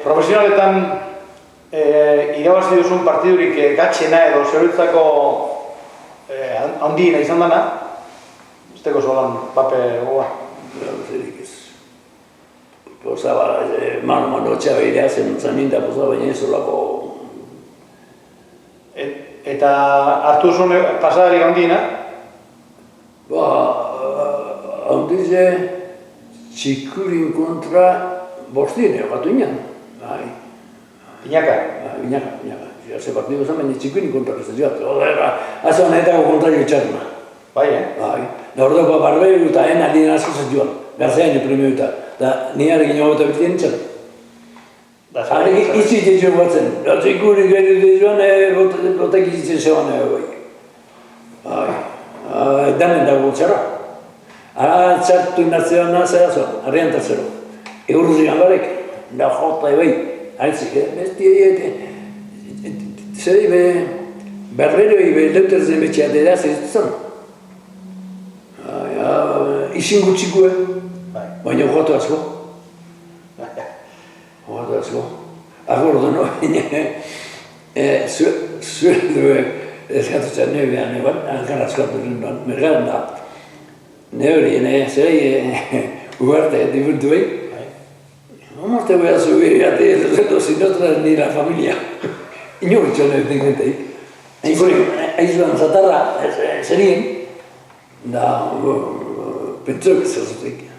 Profesionaletan irabazi duzun partidurik gatxena edo zerutzako handiena izan dana, ez teko zolan pape goa? Zerik ez. Pozaba, mano txabeidea zen ninda pozaba, baina ez olako... Eta hartu zuen pasadarik handiena? Handize txikurin kontra bostien egatu inan. Iñaka? Iñaka. Ze partidu zen, baina txikurin kontra ez joat. Azo honetako kontra jo txarna. Bai, Da ordoko barbeiru eta aldien asko zen joan. Garzean jo premio eta. Da niarekin jo eta betien txan. Itzi txetxo batzen. Txikurin gari joan, botek izitzen zegoan egoi. Danen dago txarra. Txartu inatzean nazera zoan, harrian tertzero. Eurruzik hangarek, da jota ebei. Haitzik, zeri berberoi leuterzen betxeat edaz ez zen. Isin gutxikue, baina jota asko. Jota asko. Agordo no, zuelduek eskatutzen nebean egon, hankan askatu zinduan, mergaran da. Neurien, zeri ugarte dibuntu behin. ¿Cómo te voy a subir? Ya te reto si no traes ni la familia. Inortxo nahi dengenteik. Aizuan zatarra, zerien. Da, pentsok ez zuzik.